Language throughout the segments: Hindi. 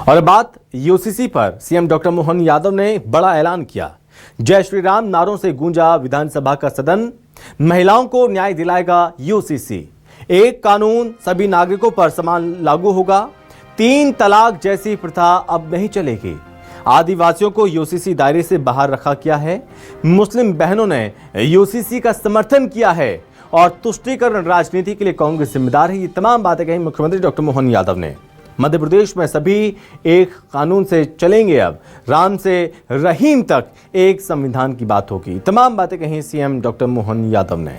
और बात यूसीसी पर सीएम डॉक्टर मोहन यादव ने बड़ा ऐलान किया। जय श्री राम नारों से गूंजा विधानसभा का सदन। महिलाओं को न्याय दिलाएगा यूसीसी। एक कानून सभी नागरिकों पर समान लागू होगा। 3 तलाक जैसी प्रथा अब नहीं चलेगी। आदिवासियों को यूसीसी दायरे से बाहर रखा गया है। मुस्लिम बहनों ने यूसीसी का समर्थन किया है और तुष्टीकरण राजनीति के लिए कांग्रेस जिम्मेदार है। ये तमाम बातें कही मुख्यमंत्री डॉक्टर मोहन यादव ने। मध्य प्रदेश में सभी एक कानून से चलेंगे। अब राम से रहीम तक एक संविधान की बात होगी। तमाम बातें कही सीएम डॉक्टर मोहन यादव ने।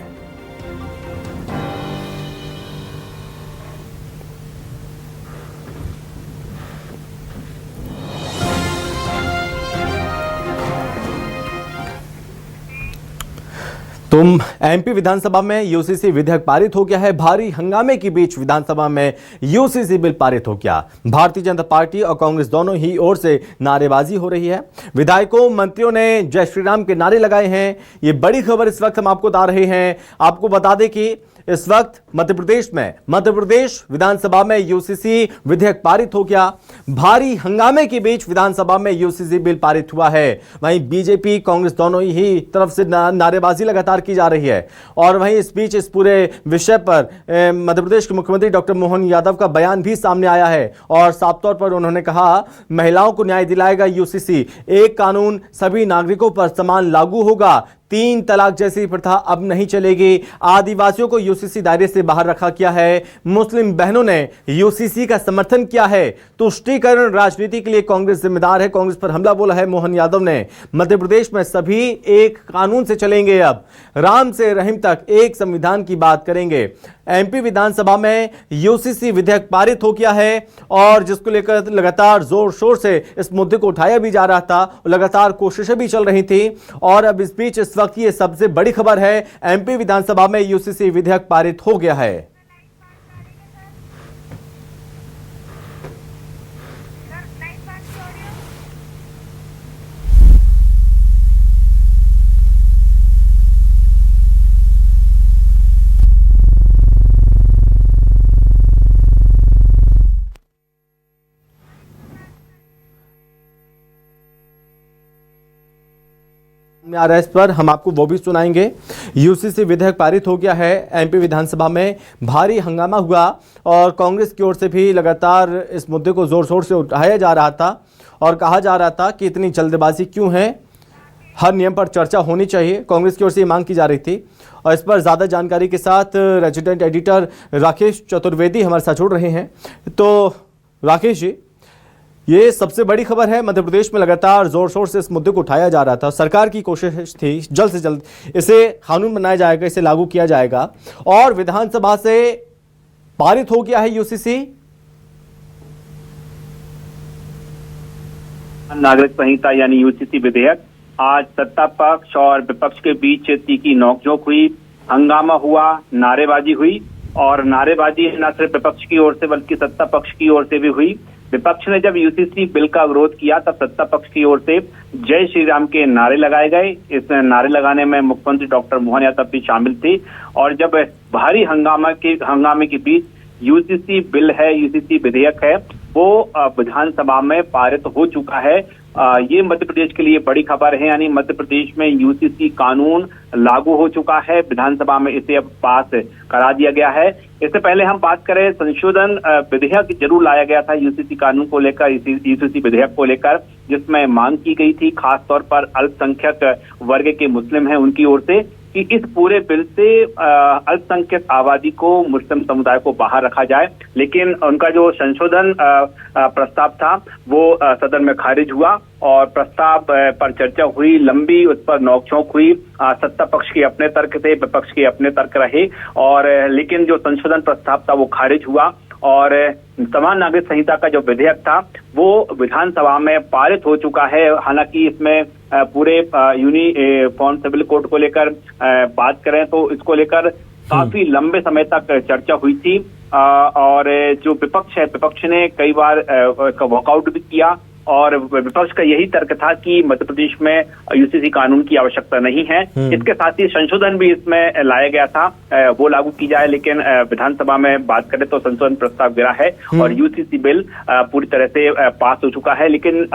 एमपी विधानसभा में यूसीसी विधेयक पारित हो गया है। भारी हंगामे के बीच विधानसभा में यूसीसी बिल पारित हो गया। भारतीय जनता पार्टी और कांग्रेस दोनों ही ओर से नारेबाजी हो रही है। विधायकों मंत्रियों ने जय श्री राम के नारे लगाए हैं। ये बड़ी खबर इस वक्त हम आपको बता रहे हैं। आपको बता दें कि इस वक्त मध्य प्रदेश विधानसभा में यूसीसी विधेयक पारित हो गया। भारी हंगामे के बीच विधानसभा में यूसीसी बिल पारित हुआ है। वहीं बीजेपी कांग्रेस दोनों ही तरफ से नारेबाजी लगातार की जा रही है। और वहीं इस बीच इस पूरे विषय पर मध्य प्रदेश के मुख्यमंत्री डॉक्टर मोहन यादव का बयान भी सामने आया है और साफ तौर पर उन्होंने कहा, महिलाओं को न्याय दिलाएगा यूसीसी। एक कानून सभी नागरिकों पर समान लागू होगा। 3 तलाक जैसी प्रथा अब नहीं चलेगी। आदिवासियों को यूसीसी दायरे से बाहर रखा गया है। मुस्लिम बहनों ने यूसीसी का समर्थन किया है। तुष्टीकरण राजनीति के लिए कांग्रेस जिम्मेदार है। कांग्रेस पर हमला बोला है मोहन यादव ने। मध्य प्रदेश में सभी एक कानून से चलेंगे। अब राम से रहीम तक एक संविधान की बात करेंगे। एमपी विधानसभा में यूसीसी विधेयक पारित हो गया है और जिसको लेकर लगातार जोर शोर से इस मुद्दे को उठाया भी जा रहा था। लगातार कोशिशें भी चल रही थी और अब इस बीच इस वक्त ये सबसे बड़ी खबर है। एमपी विधानसभा में यूसीसी विधेयक पारित हो गया है। आ रहा है, इस पर हम आपको वो भी सुनाएंगे। यूसीसी विधेयक पारित हो गया है। एमपी विधानसभा में भारी हंगामा हुआ और कांग्रेस की ओर से भी लगातार इस मुद्दे को जोर शोर से उठाया जा रहा था और कहा जा रहा था कि इतनी जल्दबाजी क्यों है, हर नियम पर चर्चा होनी चाहिए। कांग्रेस की ओर से ये मांग की जा रही थी और इस पर ज़्यादा जानकारी के साथ रेजिडेंट एडिटर राकेश चतुर्वेदी हमारे साथ जुड़ रहे हैं। तो राकेश जी, ये सबसे बड़ी खबर है। मध्य प्रदेश में लगातार जोर शोर से इस मुद्दे को उठाया जा रहा था। सरकार की कोशिश थी जल्द से जल्द इसे कानून बनाया जाएगा, इसे लागू किया जाएगा और विधानसभा से पारित हो गया है यूसीसी। नागरिक संहिता यानी यूसीसी विधेयक आज सत्ता पक्ष और विपक्ष के बीच तीखी नोकझोंक हुई, हंगामा हुआ, नारेबाजी हुई और नारेबाजी न सिर्फ विपक्ष की ओर से बल्कि सत्ता पक्ष की ओर से भी हुई। विपक्ष ने जब यूसीसी बिल का विरोध किया तब सत्ता पक्ष की ओर से जय श्री राम के नारे लगाए गए। इस नारे लगाने में मुख्यमंत्री डॉक्टर मोहन यादव भी शामिल थे और जब भारी हंगामे के बीच यूसीसी बिल है, यूसीसी विधेयक है, वो विधानसभा में पारित हो चुका है। ये मध्य प्रदेश के लिए बड़ी खबर है। यानी मध्य प्रदेश में यूसीसी कानून लागू हो चुका है। विधानसभा में इसे अब पास करा दिया गया है। इससे पहले हम बात करें, संशोधन विधेयक जरूर लाया गया था यूसीसी कानून को लेकर, यूसीसी विधेयक को लेकर, जिसमें मांग की गई थी खासतौर पर अल्पसंख्यक वर्ग के मुस्लिम हैं उनकी ओर से कि इस पूरे बिल से अल्पसंख्यक आबादी को, मुस्लिम समुदाय को बाहर रखा जाए। लेकिन उनका जो संशोधन प्रस्ताव था वो सदन में खारिज हुआ और प्रस्ताव पर चर्चा हुई, लंबी उस पर नोकझोंक हुई। सत्ता पक्ष के अपने तर्क थे, विपक्ष के अपने तर्क रहे और लेकिन जो संशोधन प्रस्ताव था वो खारिज हुआ और समान नागरिक संहिता का जो विधेयक था वो विधानसभा में पारित हो चुका है। हालांकि इसमें पूरे यूनिफॉर्म सिविल कोड को लेकर बात करें तो इसको लेकर काफी लंबे समय तक चर्चा हुई थी और जो विपक्ष है, विपक्ष ने कई बार वॉकआउट भी किया और विपक्ष का यही तर्क था कि मध्य प्रदेश में यूसीसी कानून की आवश्यकता नहीं है। इसके साथ ही संशोधन भी इसमें लाया गया था, वो लागू की जाए, लेकिन विधानसभा में बात करें तो संशोधन प्रस्ताव गिरा है और यूसीसी बिल पूरी तरह से पास हो चुका है। लेकिन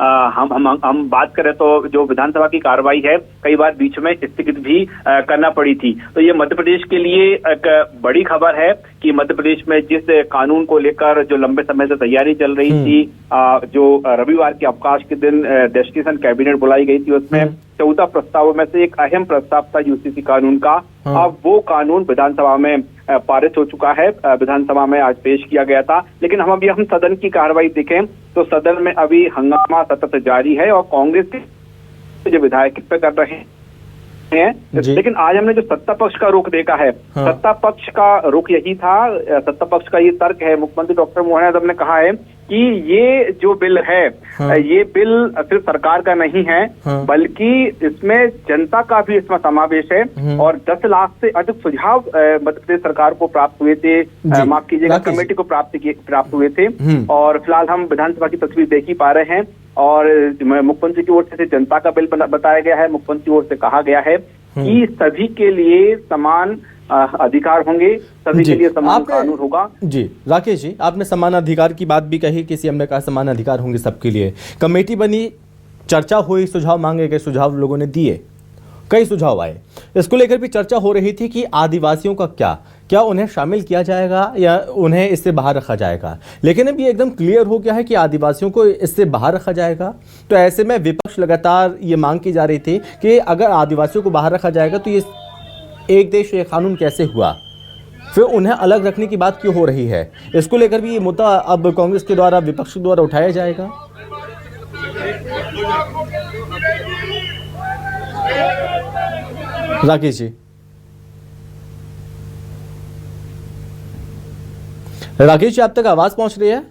हम बात करें तो जो विधानसभा की कार्रवाई है कई बार बीच में स्थगित भी करना पड़ी थी। तो ये मध्य प्रदेश के लिए एक बड़ी खबर है कि मध्य प्रदेश में जिस कानून को लेकर जो लंबे समय से तैयारी चल रही थी, जो रविवार के अवकाश के दिन डेस्टिनेशन कैबिनेट बुलाई गई थी, उसमें 14 प्रस्तावों में से एक अहम प्रस्ताव था यूसीसी कानून का। अब वो कानून विधानसभा में पारित हो चुका है, विधानसभा में आज पेश किया गया था। लेकिन हम सदन की कार्रवाई देखें तो सदन में अभी हंगामा सतत जारी है और कांग्रेस के जो विधायक इस पे कर रहे हैं। लेकिन आज हमने जो सत्ता पक्ष का रुख देखा है, सत्ता पक्ष का रुख यही था, सत्ता पक्ष का ये तर्क है, मुख्यमंत्री डॉक्टर मोहन यादव ने कहा है कि ये जो बिल है, ये बिल सिर्फ सरकार का नहीं है, बल्कि इसमें जनता का भी इसमें समावेश है और 10 लाख से अधिक सुझाव मध्य प्रदेश सरकार को प्राप्त हुए थे, माफ कीजिएगा कमेटी को प्राप्त हुए थे। और फिलहाल हम विधानसभा की तस्वीर देख ही पा रहे हैं और मुख्यमंत्री की ओर से जनता का बिल बताया गया है। मुख्यमंत्री की ओर से कहा गया है कि सभी के लिए समान अधिकार होंगे, सभी के लिए समान कानून होगा। जी राकेश जी, आपने समान अधिकार की बात भी कही, किसी हमने कहा समान अधिकार होंगे सबके लिए। कमेटी बनी, चर्चा हुई, सुझाव मांगे गए, सुझाव लोगों ने दिए, कई सुझाव आए। इसको लेकर भी चर्चा हो रही थी कि आदिवासियों का क्या उन्हें शामिल किया जाएगा या उन्हें इससे बाहर रखा जाएगा। लेकिन अब ये एकदम क्लियर हो गया है कि आदिवासियों को इससे बाहर रखा जाएगा। तो ऐसे में विपक्ष लगातार ये मांग की जा रही थी कि अगर आदिवासियों को बाहर रखा जाएगा तो ये एक देश एक कानून कैसे हुआ, फिर उन्हें अलग रखने की बात क्यों हो रही है। इसको लेकर भी ये मुद्दा अब कांग्रेस के द्वारा, विपक्ष द्वारा उठाया जाएगा। राकेश जी, राकेश जी, आप तक आवाज पहुंच रही है?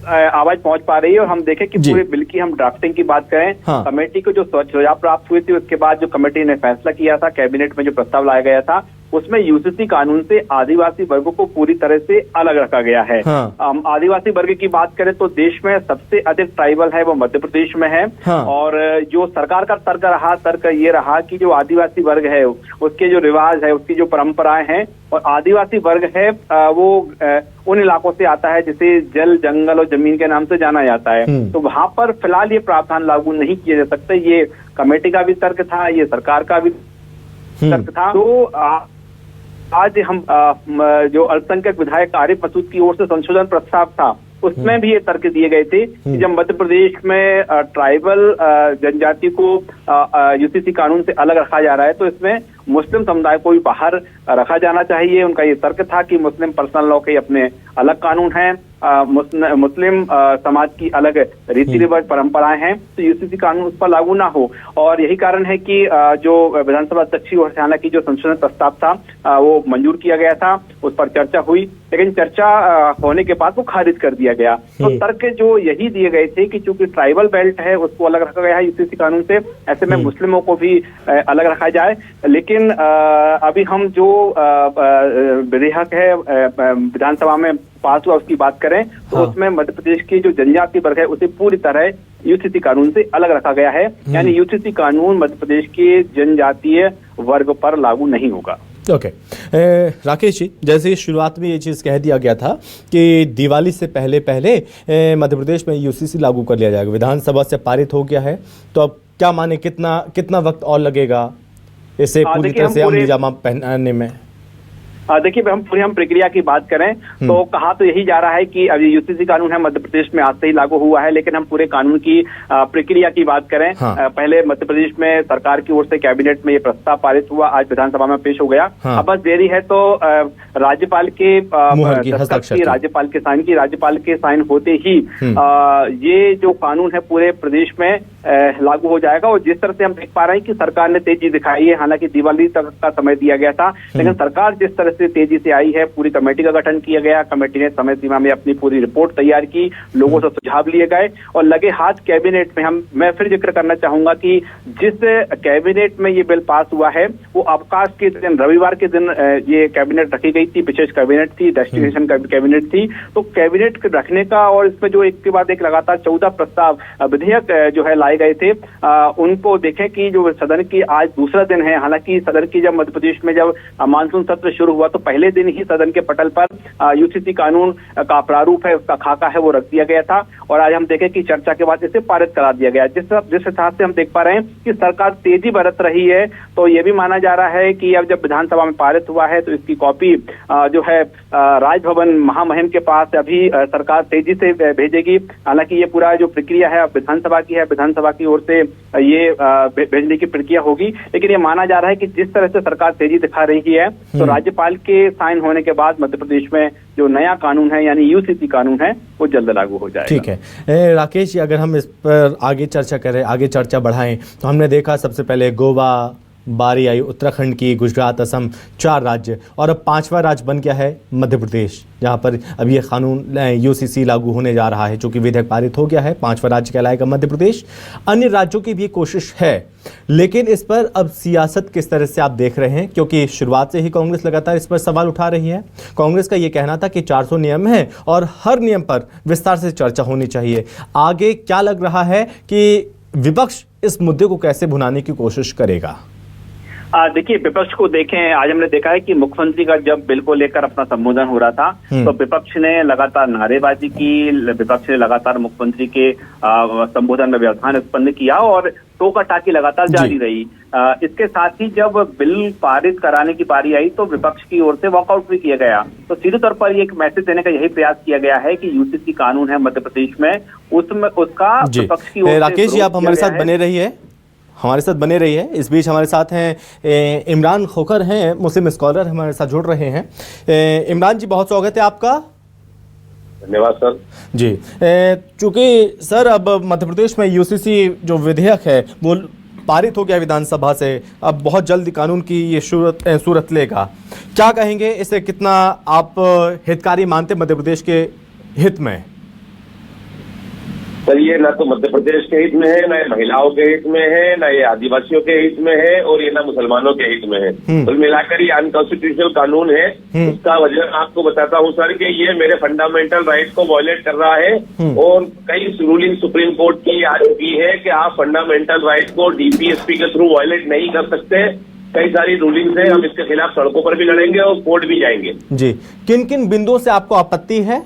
आवाज पहुंच पा रही है। और हम देखें कि पूरे बिल की हम ड्राफ्टिंग की बात करें, कमेटी को जो सुझाव प्राप्त हुए थे उसके बाद जो कमेटी ने फैसला किया था, कैबिनेट में जो प्रस्ताव लाया गया था, उसमें यूसीसी कानून से आदिवासी वर्गों को पूरी तरह से अलग रखा गया है। आदिवासी वर्ग की बात करें तो देश में सबसे अधिक ट्राइबल है वो मध्य प्रदेश में है। और जो सरकार का तर्क ये रहा कि जो आदिवासी वर्ग है उसके जो रिवाज है, उसकी जो परंपराएं हैं, और आदिवासी वर्ग है वो उन इलाकों से आता है जिसे जल, जंगल और जमीन के नाम से जाना जाता है। तो वहां पर फिलहाल ये प्रावधान लागू नहीं किए जा सकते। ये कमेटी का भी तर्क था, ये सरकार का भी तर्क था। तो आज हम जो अल्पसंख्यक विधायक आरिफ मसूद की ओर से संशोधन प्रस्ताव था, उसमें भी ये तर्क दिए गए थे कि जब मध्य प्रदेश में ट्राइबल जनजाति को यूसीसी कानून से अलग रखा जा रहा है तो इसमें मुस्लिम समुदाय को भी बाहर रखा जाना चाहिए। उनका ये तर्क था कि मुस्लिम पर्सनल लॉ के अपने अलग कानून हैं, मुस्लिम समाज की अलग रीति रिवाज परंपराएं हैं, तो यूसीसी कानून उस पर लागू ना हो। और यही कारण है कि जो विधानसभा अध्यक्ष की ओर से हालांकि जो संशोधन प्रस्ताव था वो मंजूर किया गया था, उस पर चर्चा हुई, लेकिन चर्चा होने के बाद वो खारिज कर दिया गया। तो तर्क जो यही दिए गए थे कि चूंकि ट्राइबल बेल्ट है उसको अलग रखा गया है यूसीसी कानून से, ऐसे में मुस्लिमों को भी अलग रखा जाए। लेकिन अभी हम जो विधेयक है विधानसभा में पास हुआ उसकी बात करें तो उसमें मध्य प्रदेश की जो जनजातीय वर्ग है उसे पूरी तरह यूसीसी कानून से अलग रखा गया है। यानी यूसीसी कानून मध्य प्रदेश के जनजातीय वर्ग पर लागू नहीं होगा। ओके राकेश जी, जैसे शुरुआत में ये चीज़ कह दिया गया था कि दिवाली से पहले मध्य प्रदेश में यूसीसी लागू कर लिया जाएगा, विधानसभा से पारित हो गया है, तो अब क्या माने कितना वक्त और लगेगा इसे पूरी तरह से अमलीजामा पहनाने में? देखिए, हम प्रक्रिया की बात करें तो कहा तो यही जा रहा है कि अभी यूसीसी कानून है मध्य प्रदेश में आज से ही लागू हुआ है, लेकिन हम पूरे कानून की प्रक्रिया की बात करें, पहले मध्य प्रदेश में सरकार की ओर से कैबिनेट में ये प्रस्ताव पारित हुआ, आज विधानसभा में पेश हो गया। अब बस देरी है तो राज्यपाल के राज्यपाल के साइन होते ही ये जो कानून है पूरे प्रदेश में लागू हो जाएगा। और जिस तरह से हम देख पा रहे हैं कि सरकार ने तेजी दिखाई है, हालांकि दिवाली तक का समय दिया गया था, लेकिन सरकार जिस तरह से तेजी से आई है, पूरी कमेटी का गठन किया गया, कमेटी ने समय सीमा में अपनी पूरी रिपोर्ट तैयार की, लोगों से सुझाव लिए गए और लगे हाथ कैबिनेट में मैं फिर जिक्र करना चाहूंगा कि जिस कैबिनेट में ये बिल पास हुआ है वो अवकाश के दिन, रविवार के दिन ये कैबिनेट रखी गई थी, विशेष कैबिनेट थी, डेस्टिनेशन कैबिनेट थी। तो कैबिनेट रखने का और इसमें जो एक के बाद एक लगातार 14 प्रस्ताव विधेयक जो है लाए गए थे, उनको देखें कि जो सदन की आज दूसरा दिन है। हालांकि सदन की जब मध्य प्रदेश में जब मानसून सत्र शुरू हुआ तो पहले दिन ही सदन के पटल पर यूसीसी कानून का प्रारूप है, उसका खाका है, वो रख दिया गया था और आज हम देखें कि चर्चा के बाद इसे पारित करा दिया गया। जिस हिसाब से हम देख पा रहे हैं कि सरकार तेजी बरत रही है, तो ये भी माना जा रहा है कि अब जब विधानसभा में पारित हुआ है तो इसकी कॉपी जो है राजभवन महामहिम के पास अभी सरकार तेजी से भेजेगी। हालांकि ये पूरा जो प्रक्रिया है विधानसभा की है, विधानसभा की ओर से ये भेजने की प्रक्रिया होगी, लेकिन ये माना जा रहा है कि जिस तरह से सरकार तेजी दिखा रही है तो राज्यपाल के साइन होने के बाद मध्य प्रदेश में जो नया कानून है यानी यूसीसी कानून है वो जल्द लागू हो जाएगा। ठीक है राकेश जी, अगर हम इस पर आगे चर्चा करें, आगे चर्चा बढ़ाएं तो हमने देखा सबसे पहले गोवा, बारी आई उत्तराखंड की, गुजरात, असम, 4 राज्य और अब 5वां राज्य बन गया है मध्य प्रदेश, जहां पर अब ये कानून यूसीसी लागू होने जा रहा है, चूंकि विधेयक पारित हो गया है, 5वां राज्य कहलाएगा मध्य प्रदेश। अन्य राज्यों की भी कोशिश है, लेकिन इस पर अब सियासत किस तरह से आप देख रहे हैं? क्योंकि शुरुआत से ही कांग्रेस लगातार इस पर सवाल उठा रही है। कांग्रेस का ये कहना था कि 400 नियम है और हर नियम पर विस्तार से चर्चा होनी चाहिए। आगे क्या लग रहा है कि विपक्ष इस मुद्दे को कैसे भुनाने की कोशिश करेगा? देखिए, विपक्ष को देखें, आज हमने देखा है कि मुख्यमंत्री का जब बिल को लेकर अपना संबोधन हो रहा था तो विपक्ष ने लगातार नारेबाजी की, विपक्ष ने लगातार मुख्यमंत्री के संबोधन में व्यवधान उत्पन्न किया और टोका टाकी लगातार जारी रही। इसके साथ ही जब बिल पारित कराने की बारी आई तो विपक्ष की ओर से वॉकआउट भी किया गया। तो सीधे तौर पर एक मैसेज देने का यही प्रयास किया गया है कि यूसीसी कानून है मध्य प्रदेश में, उसमें उसका विपक्ष की ओर से राकेश जी, आप हमारे साथ बने रहिए, हमारे साथ बने रही है। इस बीच हमारे साथ हैं इमरान खोखर हैं, मुस्लिम स्कॉलर हमारे साथ जुड़ रहे हैं। इमरान जी, बहुत स्वागत है आपका। धन्यवाद सर जी। चूंकि सर अब मध्य प्रदेश में यूसीसी जो विधेयक है वो पारित हो गया विधानसभा से, अब बहुत जल्द कानून की ये सूरत लेगा, क्या कहेंगे इसे? कितना आप हितकारी मानते मध्य प्रदेश के हित में? सर, ये ना तो मध्य प्रदेश के हित में है, ना ये महिलाओं के हित में है, ना ये आदिवासियों के हित में है और ये ना मुसलमानों के हित में है। कुल मिलाकर ये अनकॉन्स्टिट्यूशनल कानून है। उसका वजह आपको बताता हूँ सर कि ये मेरे फंडामेंटल राइट को वायलेट कर रहा है और कई रूलिंग सुप्रीम कोर्ट की आ चुकी है कि आप फंडामेंटल राइट को डीपीएसपी के थ्रू वायलेट नहीं कर सकते। कई सारी रूलिंग्स है, हम इसके खिलाफ सड़कों पर भी लड़ेंगे और कोर्ट भी जाएंगे। जी, किन किन बिंदुओं से आपको आपत्ति है?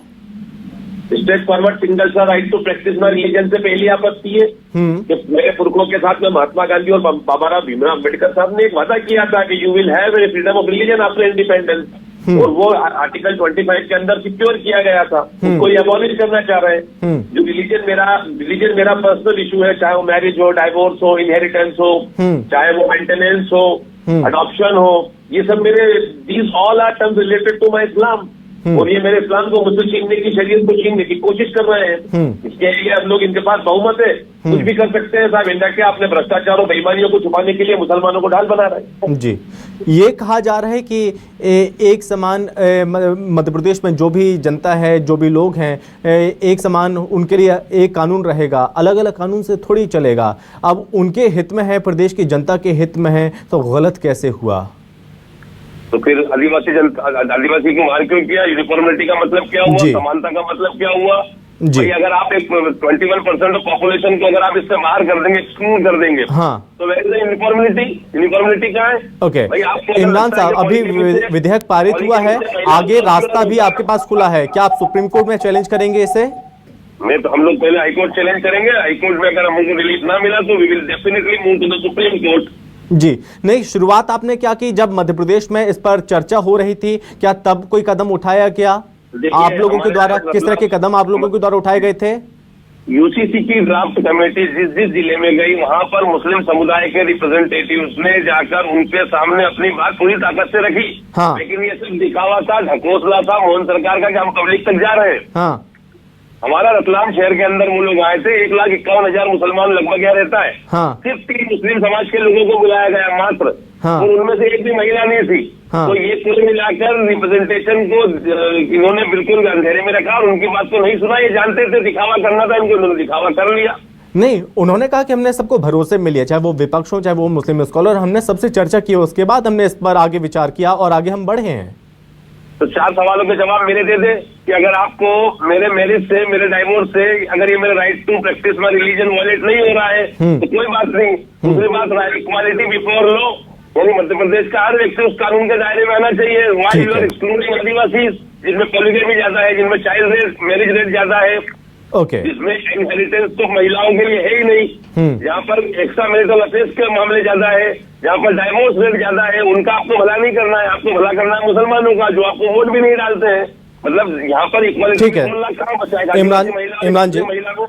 स्ट्रेट फॉरवर्ड सिंगल सा right to practice my religion से पहली आपत्ति है कि मेरे पुरखों के साथ में महात्मा गांधी और बाबा राव भीमराव अम्बेडकर साहब ने एक वादा किया था कि you will have freedom of religion after independence, और वो आर्टिकल 25 के अंदर सिक्योर किया गया था। उसको ये अबॉलिश करना चाह रहे हैं। जो रिलीजन मेरा पर्सनल इशू है, चाहे वो मैरिज हो, डाइवोर्स हो, इनहेरिटेंस हो, चाहे वो मेंटेनेंस हो, अडॉप्शन हो, ये सब मेरे these all are terms related to my Islam, और ये मेरे इस्लाम को मुझसे छीनने की, शरीयत को छीनने की कोशिश कर रहे हैं। इसके लिए अब लोग, इनके पास बहुमत है, कुछ भी कर सकते हैं साहब। इंडिया के अपने भ्रष्टाचार और बेईमानियों को छुपाने के लिए मुसलमानों को ढाल बना रहे हैं। जी, ये कहा जा रहा है कि एक समान मध्य प्रदेश में जो भी जनता है, जो भी लोग हैं, एक समान उनके लिए एक कानून रहेगा, अलग अलग कानून से थोड़ी चलेगा। अब उनके हित में है, प्रदेश की जनता के हित में है, तो गलत कैसे हुआ? तो फिर आदिवासी को मार क्यों किया? यूनिफॉर्मिलिटी का मतलब क्या हुआ? समानता का मतलब क्या हुआ? भाई, अगर आप एक 21% ऑफ पॉपुलेशन को अगर आप इससे मार कर देंगे, एक्सक्लूड कर देंगे, हाँ, तो वैसे यूनिफॉर्मिलिटी कहाँ है? ओके, इमरान साहब, अभी विधेयक पारित हुआ है, आगे रास्ता भी आपके पास खुला है, क्या आप सुप्रीम कोर्ट में चैलेंज करेंगे इसे? हम लोग पहले हाईकोर्ट चैलेंज करेंगे। हाईकोर्ट में अगर हमको रिलीफ ना मिला तो we will definitely move to the Supreme Court. जी, नहीं, शुरुआत आपने क्या की जब मध्य प्रदेश में इस पर चर्चा हो रही थी, क्या तब कोई कदम उठाया क्या आप लोगों के द्वारा? किस तरह के कदम आप लोगों के द्वारा उठाए गए थे? यूसीसी की ड्राफ्ट कमेटी जिस जिले में गई, वहां पर मुस्लिम समुदाय के रिप्रेजेंटेटिव्स ने जाकर उनके सामने अपनी बात पूरी ताकत से रखी। हाँ। लेकिन ये सब दिखावा था, ढकोसला था मोहन सरकार का कि हम पब्लिक तक जा रहे हैं। हाँ। हमारा रतलाम शहर के अंदर वो लोग आए थे, 1,51,000 मुसलमान लगभग यहाँ रहता है। हाँ। सिर्फ 3 मुस्लिम समाज के लोगों को बुलाया गया मात्र। हाँ। और उनमें से एक भी महिला नहीं थी। हाँ। तो ये कुल मिलाकर रिप्रेजेंटेशन को इन्होंने बिल्कुल अंधेरे में रखा और उनकी बात को नहीं सुना। ये जानते थे दिखावा करना था इनको, उन्होंने दिखावा कर लिया। नहीं, उन्होंने कहा कि हमने सबको भरोसे में लिया, चाहे वो विपक्ष हो चाहे वो मुस्लिम स्कॉलर, हमने सबसे चर्चा की, उसके बाद हमने इस पर आगे विचार किया और आगे हम बढ़े हैं। तो 4 सवालों के जवाब मेरे दे दे कि अगर आपको मेरे मैरिज से, मेरे डाइवोर्स से, अगर ये मेरा right to practice my religion violate नहीं हो रहा है तो कोई बात नहीं। दूसरी बात, इक्वालिटी बिफोर लॉ, यानी मध्य प्रदेश का हर व्यक्ति उस कानून के दायरे में आना चाहिए। व्हाई यू आर एक्सक्लूडिंग आदिवासी, जिनमें पॉलीगैमी ज्यादा है, जिनमें चाइल्ड रेट मैरिज रेट ज्यादा है, ओके, जिसमें इनहेरिटेंस तो महिलाओं के लिए है ही नहीं, जहाँ पर एक्स्ट्रा मैरिटल अफेयर्स के मामले ज्यादा है, जहाँ पर डाइवोर्स रेट ज्यादा है, उनका आपको भला नहीं करना है, आपको भला करना है मुसलमानों का, जो आपको वोट भी नहीं डालते हैं। मतलब यहाँ पर इक्वालिटी ठीक है। कहाँ बचाएगा इमरान जी, महिला को।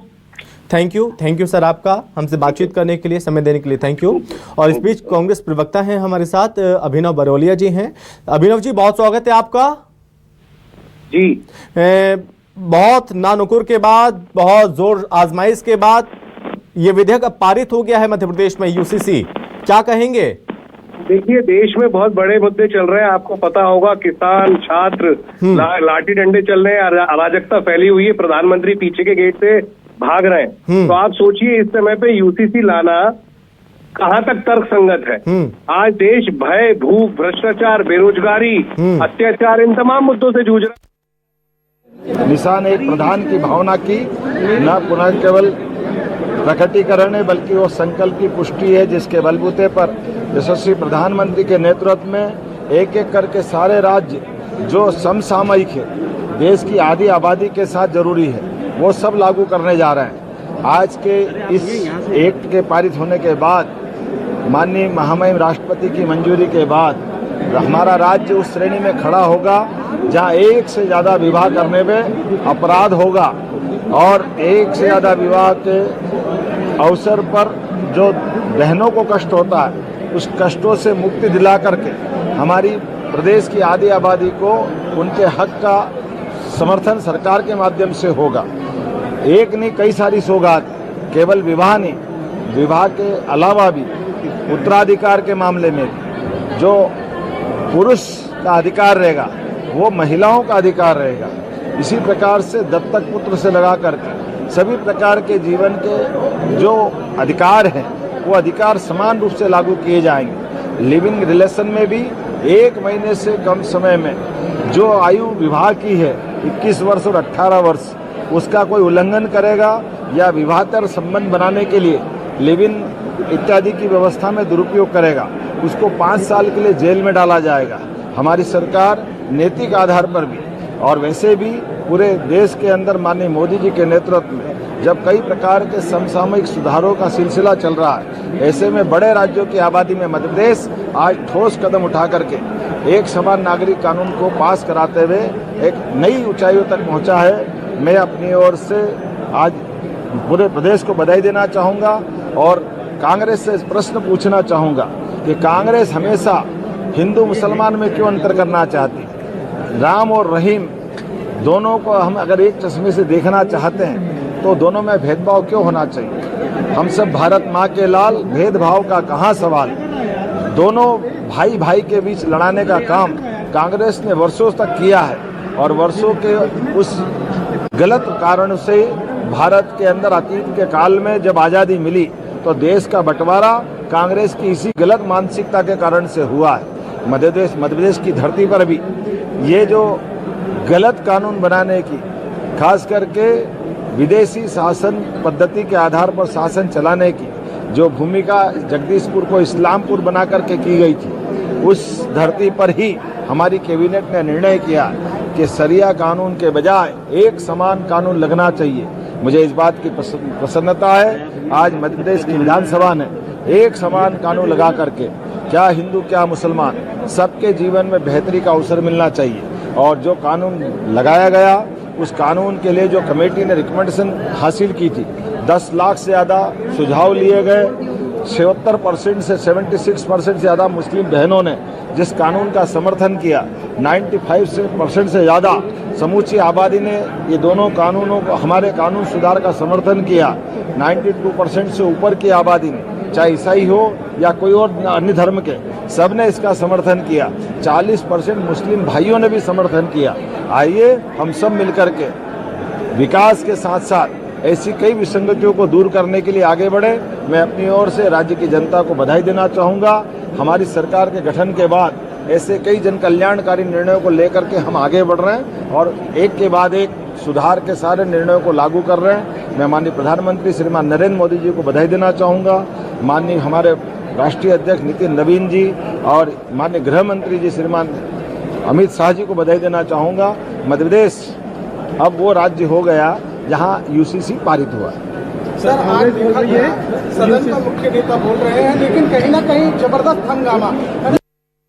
थैंक यू सर, आपका हमसे बातचीत करने के लिए, समय देने के लिए थैंक यू। और इस बीच कांग्रेस प्रवक्ता हैं हमारे साथ, अभिनव बरोलिया जी हैं। अभिनव जी, बहुत स्वागत है आपका जी। बहुत नानुकुर के बाद, बहुत जोर आजमाइश के बाद ये विधेयक अब पारित हो गया है मध्य प्रदेश में, यूसीसी, क्या कहेंगे? देखिए, देश में बहुत बड़े मुद्दे चल रहे हैं, आपको पता होगा, किसान, छात्र, लाठी डंडे चल रहे हैं, अराजकता फैली हुई है, प्रधानमंत्री पीछे के गेट से भाग रहे हैं। तो आप सोचिए इस समय पे यूसीसी लाना कहाँ तक तर्क संगत है। आज देश भय, भूख, भ्रष्टाचार, बेरोजगारी, अत्याचार, इन तमाम मुद्दों से जूझ रहा है। निशान एक प्रधान की भावना की न पुनः केवल प्रकटीकरण है, बल्कि वो संकल्प की पुष्टि है, जिसके बलबूते पर यशस्वी प्रधानमंत्री के नेतृत्व में एक एक करके सारे राज्य जो समसामयिक है, देश की आधी आबादी के साथ जरूरी है, वो सब लागू करने जा रहे हैं। आज के इस एक्ट के पारित होने के बाद, माननीय महामहिम राष्ट्रपति की मंजूरी के बाद, हमारा राज्य उस श्रेणी में खड़ा होगा जहां एक से ज्यादा विवाह करने में अपराध होगा और एक से ज्यादा विवाह के अवसर पर जो बहनों को कष्ट होता है, उस कष्टों से मुक्ति दिला करके हमारी प्रदेश की आधी आबादी को उनके हक का समर्थन सरकार के माध्यम से होगा। एक नहीं, कई सारी सौगात, केवल विवाह नहीं, विवाह के अलावा भी उत्तराधिकार के मामले में जो पुरुष का अधिकार रहेगा वो महिलाओं का अधिकार रहेगा। इसी प्रकार से दत्तक पुत्र से लगा करके सभी प्रकार के जीवन के जो अधिकार हैं वो अधिकार समान रूप से लागू किए जाएंगे। लिविंग रिलेशन में भी 1 महीने से कम समय में जो आयु विवाह की है 21 वर्ष और 18 वर्ष, उसका कोई उल्लंघन करेगा या विवाहेतर संबंध बनाने के लिए लिव इन इत्यादि की व्यवस्था में दुरुपयोग करेगा, उसको 5 साल के लिए जेल में डाला जाएगा। हमारी सरकार नैतिक आधार पर भी और वैसे भी पूरे देश के अंदर माननीय मोदी जी के नेतृत्व में जब कई प्रकार के समसामयिक सुधारों का सिलसिला चल रहा है, ऐसे में बड़े राज्यों की आबादी में मध्य प्रदेश आज ठोस कदम उठा करके एक समान नागरिक कानून को पास कराते हुए एक नई ऊंचाइयों तक पहुंचा है। मैं अपनी ओर से आज पूरे प्रदेश को बधाई देना चाहूँगा और कांग्रेस से प्रश्न पूछना चाहूँगा कि कांग्रेस हमेशा हिंदू मुसलमान में क्यों अंतर करना चाहती है? राम और रहीम दोनों को हम अगर एक चश्मे से देखना चाहते हैं तो दोनों में भेदभाव क्यों होना चाहिए? हम सब भारत माँ के लाल, भेदभाव का कहाँ सवाल? दोनों भाई भाई के बीच लड़ाने का काम कांग्रेस ने वर्षों तक किया है और वर्षों के उस गलत कारण से भारत के अंदर अतीत के काल में जब आज़ादी मिली तो देश का बंटवारा कांग्रेस की इसी गलत मानसिकता के कारण से हुआ है। मध्य प्रदेश की धरती पर भी ये जो गलत कानून बनाने की, खास करके विदेशी शासन पद्धति के आधार पर शासन चलाने की जो भूमिका जगदीशपुर को इस्लामपुर बना करके की गई थी, उस धरती पर ही हमारी कैबिनेट ने निर्णय किया कि शरिया कानून के बजाय एक समान कानून लगना चाहिए। मुझे इस बात की प्रसन्नता है, आज मध्य प्रदेश की विधानसभा ने एक समान कानून लगा करके, क्या हिंदू क्या मुसलमान, सबके जीवन में बेहतरी का अवसर मिलना चाहिए। और जो कानून लगाया गया, उस कानून के लिए जो कमेटी ने रिकमेंडेशन हासिल की थी, 10 लाख से ज़्यादा सुझाव लिए गए, 76% से 76% से ज़्यादा मुस्लिम बहनों ने जिस कानून का समर्थन किया, 95% से ज़्यादा समूची आबादी ने ये दोनों कानूनों को, हमारे कानून सुधार का समर्थन किया। 92% से ऊपर की आबादी ने, चाहे ईसाई हो या कोई और अन्य धर्म के, सब ने इसका समर्थन किया। 40% मुस्लिम भाइयों ने भी समर्थन किया। आइए हम सब मिलकर के विकास के साथ साथ ऐसी कई विसंगतियों को दूर करने के लिए आगे बढ़े। मैं अपनी ओर से राज्य की जनता को बधाई देना चाहूँगा। हमारी सरकार के गठन के बाद ऐसे कई जन कल्याणकारी निर्णयों को लेकर के हम आगे बढ़ रहे हैं और एक के बाद एक सुधार के सारे निर्णयों को लागू कर रहे हैं। मैं माननीय प्रधानमंत्री श्रीमान नरेंद्र मोदी जी को बधाई देना चाहूँगा, माननीय हमारे राष्ट्रीय अध्यक्ष नितिन नवीन जी और माननीय गृह मंत्री जी श्रीमान अमित शाह जी को बधाई देना चाहूँगा। मध्य प्रदेश अब वो राज्य हो गया जहाँ यूसीसी पारित हुआ। सर, आज देखा ये सदन का मुख्य नेता बोल रहे हैं, लेकिन कहीं ना कहीं जबरदस्त हंगामा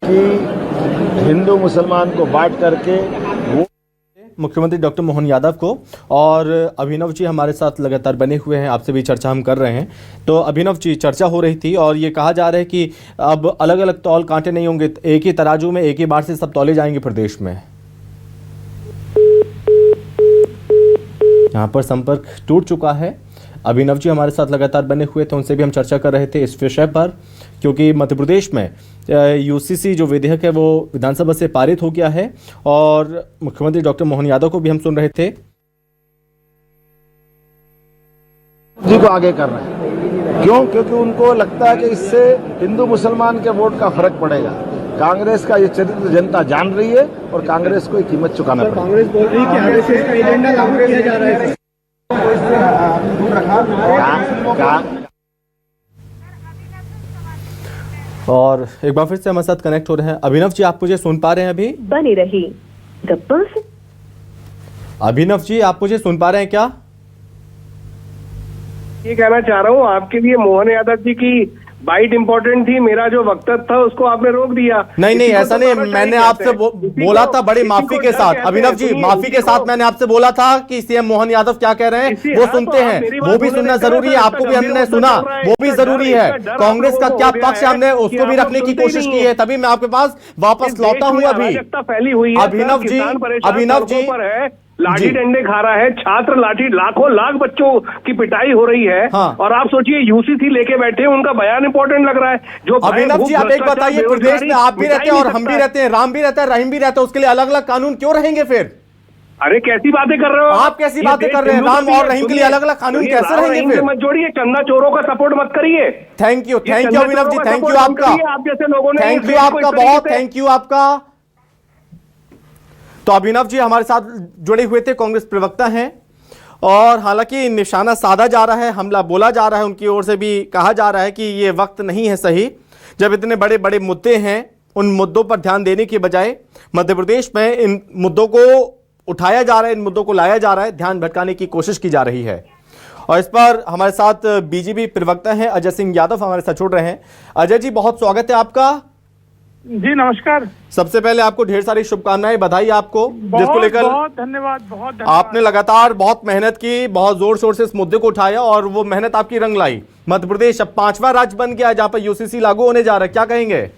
कि हिंदू मुसलमान को बांट करके वो मुख्यमंत्री डॉक्टर मोहन यादव को। और अभिनव जी हमारे साथ लगातार बने हुए हैं, आपसे भी चर्चा हम कर रहे हैं। तो अभिनव जी, चर्चा हो रही थी और ये कहा जा रहा है कि अब अलग अलग तौल कांटे नहीं होंगे, एक ही तराजू में एक ही बार से सब तौले जाएंगे प्रदेश में। यहाँ पर संपर्क टूट चुका है। अभिनव जी हमारे साथ लगातार बने हुए थे, उनसे भी हम चर्चा कर रहे थे इस विषय पर, क्योंकि मध्य प्रदेश में यूसीसी जो विधेयक है वो विधानसभा से पारित हो गया है और मुख्यमंत्री डॉक्टर मोहन यादव को भी हम सुन रहे थे जी को आगे कर रहे हैं। क्यों? क्योंकि उनको लगता है कि इससे हिंदू मुसलमान के वोट का फर्क पड़ेगा। कांग्रेस का ये चरित्र जनता जान रही है और कांग्रेस को कीमत चुकाना पड़ेगा। कांग्रेस बोल रही है कि आरएसएस का एजेंडा लागू किया जा रहा है। और एक बार फिर से हमारे साथ कनेक्ट हो रहे हैं। अभिनव जी, आप मुझे सुन पा रहे हैं अभी? बनी रही अभिनव जी, आप मुझे सुन पा रहे हैं क्या? ये कहना चाह रहा हूँ, आपके लिए मोहन यादव जी की बाइट इंपॉर्टेंट थी, मेरा जो वक्तव्य था उसको आपने रोक दिया। नहीं, ऐसा नहीं। मैंने आपसे बोला था बड़ी माफी के साथ। अभिनव जी, माफी के साथ मैंने आपसे बोला था कि सीएम मोहन यादव क्या कह रहे हैं वो सुनते हैं, वो भी सुनना जरूरी है। आपको भी हमने सुना, वो भी जरूरी है। कांग्रेस का क्या पक्ष है, हमने उसको भी रखने की कोशिश की है, तभी मैं आपके पास वापस लौटा हूँ। अभी फैली हुई है। अभिनव जी लाठी डंडे खा रहा है छात्र, लाखों लाख बच्चों की पिटाई हो रही है। हाँ। और आप सोचिए यूसीसी लेके बैठे हैं, उनका बयान इंपॉर्टेंट लग रहा है। जो अभिनव जी, आप एक बताइए, प्रदेश में आप भी रहते हैं और हम भी रहते हैं, राम भी रहता है, रहीम भी रहता है, उसके लिए अलग अलग कानून क्यों रहेंगे फिर? अरे कैसी बातें कर रहे हो आप? कैसी बातें कर रहे हैं? राम और रहीम के लिए अलग अलग कानून कैसे रहेंगे फिर? मत जोड़िए, चंदा चोरों का सपोर्ट मत करिए। Thank you Abhinav ji, thank you आपका, आप जैसे लोगों ने, थैंक यू आपका, बहुत थैंक यू आपका। तो अभिनव जी हमारे साथ जुड़े हुए थे, कांग्रेस प्रवक्ता हैं। और हालांकि निशाना साधा जा रहा है, हमला बोला जा रहा है, उनकी ओर से भी कहा जा रहा है कि ये वक्त नहीं है सही, जब इतने बड़े बड़े मुद्दे हैं उन मुद्दों पर ध्यान देने की बजाय मध्य प्रदेश में इन मुद्दों को उठाया जा रहा है, इन मुद्दों को लाया जा रहा है, ध्यान भटकाने की कोशिश की जा रही है। और इस पर हमारे साथ बीजेपी प्रवक्ता हैं अजय सिंह यादव हमारे साथ जुड़ रहे हैं। अजय जी, बहुत स्वागत है आपका। जी नमस्कार। सबसे पहले आपको ढेर सारी शुभकामनाएं, बधाई आपको, जिसको लेकर बहुत धन्यवाद, बहुत धन्यवाद। आपने लगातार बहुत मेहनत की, बहुत जोर शोर से इस मुद्दे को उठाया और वो मेहनत आपकी रंग लाई। मध्य प्रदेश अब 5वां राज्य बन गया जहां पर यूसीसी लागू होने जा रहा है, क्या कहेंगे?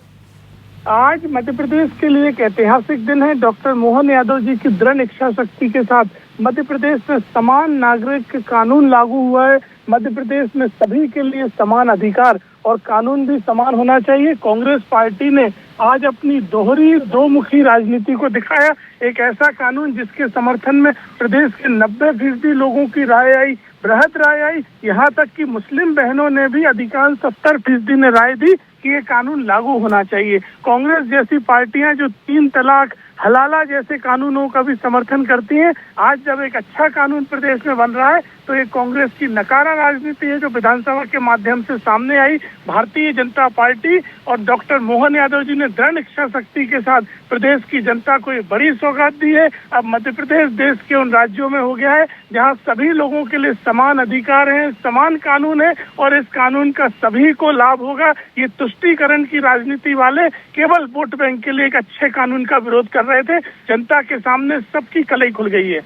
आज मध्य प्रदेश के लिए एक ऐतिहासिक दिन है। डॉक्टर मोहन यादव जी की दृढ़ इच्छा शक्ति के साथ मध्य प्रदेश में समान नागरिक कानून लागू हुआ है। मध्य प्रदेश में सभी के लिए समान अधिकार और कानून भी समान होना चाहिए। कांग्रेस पार्टी ने आज अपनी दोहरी दो-मुखी राजनीति को दिखाया। एक ऐसा कानून जिसके समर्थन में प्रदेश के 90% लोगों की राय आई, बृहत राय आई। यहाँ तक कि मुस्लिम बहनों ने भी अधिकांश 70% ने राय दी कि ये कानून लागू होना चाहिए। कांग्रेस जैसी पार्टियां जो 3 तलाक, हलाला जैसे कानूनों का भी समर्थन करती हैं, आज जब एक अच्छा कानून प्रदेश में बन रहा है तो ये कांग्रेस की नकारा राजनीति है जो विधानसभा के माध्यम से सामने आई। भारतीय जनता पार्टी और डॉक्टर मोहन यादव जी ने दृढ़ इच्छा शक्ति के साथ प्रदेश की जनता को एक बड़ी सौगात दी है। अब मध्य प्रदेश देश के उन राज्यों में हो गया है जहां सभी लोगों के लिए समान अधिकार है, समान कानून है और इस कानून का सभी को लाभ होगा। ये तुष्टीकरण की राजनीति वाले केवल वोट बैंक के लिए एक अच्छे कानून का विरोध कर रहे थे। जनता के सामने सबकी कलई खुल गई है।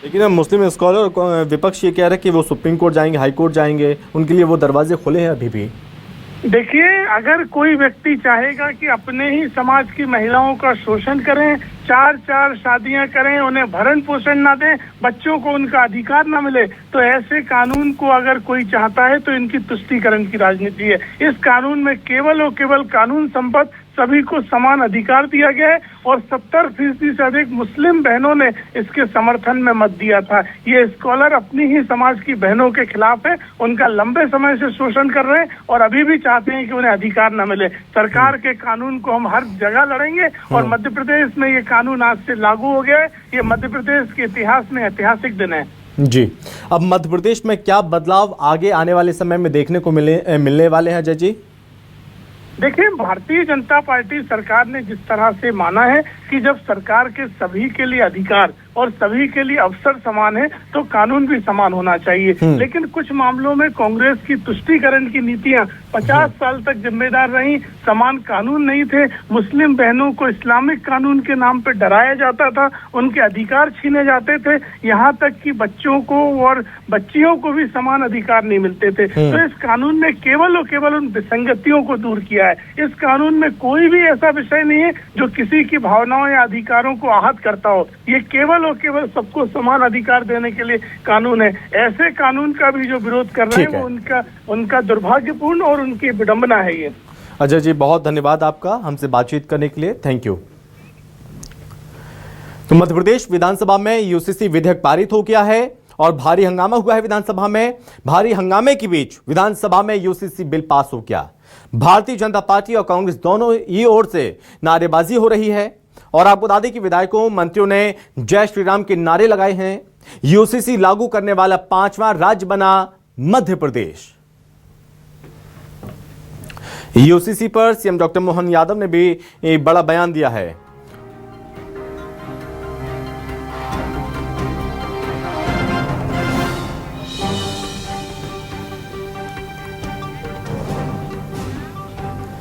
लेकिन अब मुस्लिम स्कॉलर विपक्ष ये कह रहे हैं कि वो सुप्रीम कोर्ट जाएंगे, हाई कोर्ट जाएंगे, उनके लिए वो दरवाजे खुले हैं अभी भी। देखिए, अगर कोई व्यक्ति चाहेगा कि अपने ही समाज की महिलाओं का शोषण करें, चार शादियां करें, उन्हें भरण पोषण ना दें, बच्चों को उनका अधिकार ना मिले, तो ऐसे कानून को अगर कोई चाहता है तो इनकी तुष्टीकरण की राजनीति है। इस कानून में केवल और केवल कानून संबद्ध सभी को समान अधिकार दिया गया है और 70% से अधिक मुस्लिम बहनों ने इसके समर्थन में मत दिया था। ये स्कॉलर अपनी ही समाज की बहनों के खिलाफ है, उनका लंबे समय से शोषण कर रहे हैं और अभी भी चाहते हैं कि उन्हें अधिकार न मिले। सरकार के कानून को हम हर जगह लड़ेंगे और मध्य प्रदेश में ये कानून आज से लागू हो गया है। ये मध्य प्रदेश के इतिहास में ऐतिहासिक दिन है। जी, अब मध्य प्रदेश में क्या बदलाव आगे आने वाले समय में देखने को मिलने वाले हैं अजय जी? देखिए, भारतीय जनता पार्टी सरकार ने जिस तरह से माना है कि जब सरकार के सभी के लिए अधिकार और सभी के लिए अवसर समान है तो कानून भी समान होना चाहिए। लेकिन कुछ मामलों में कांग्रेस की तुष्टीकरण की नीतियां 50 साल तक जिम्मेदार रही। समान कानून नहीं थे, मुस्लिम बहनों को इस्लामिक कानून के नाम पर डराया जाता था, उनके अधिकार छीने जाते थे, यहाँ तक कि बच्चों को और बच्चियों को भी समान अधिकार नहीं मिलते थे। तो इस कानून ने केवल और केवल उन विसंगतियों को दूर किया है। इस कानून में कोई भी ऐसा विषय नहीं है जो किसी की भावनाओं या अधिकारों को आहत करता हो। ये केवल और केवल सबको समान अधिकार देने के लिए कानून है। ऐसे कानून का भी जो विरोध कर रहे हैं वो उनका दुर्भाग्यपूर्ण और उनकी विडंबना है। ये अजय जी, बहुत धन्यवाद आपका हमसे बातचीत करने के लिए, थैंक यू। तो मध्य प्रदेश विधानसभा में यूसीसी विधेयक पारित हो गया है और भारी हंगामा हुआ है विधानसभा में। भारी हंगामे के बीच विधानसभा में यूसीसी बिल पास हो गया। भारतीय जनता पार्टी और कांग्रेस दोनों ही ओर से नारेबाजी हो रही है और आपको बता दें कि विधायकों मंत्रियों ने जय श्री राम के नारे लगाए हैं। यूसीसी लागू करने वाला 5वां राज्य बना मध्य प्रदेश। यूसीसी पर सीएम डॉक्टर मोहन यादव ने भी बड़ा बयान दिया है।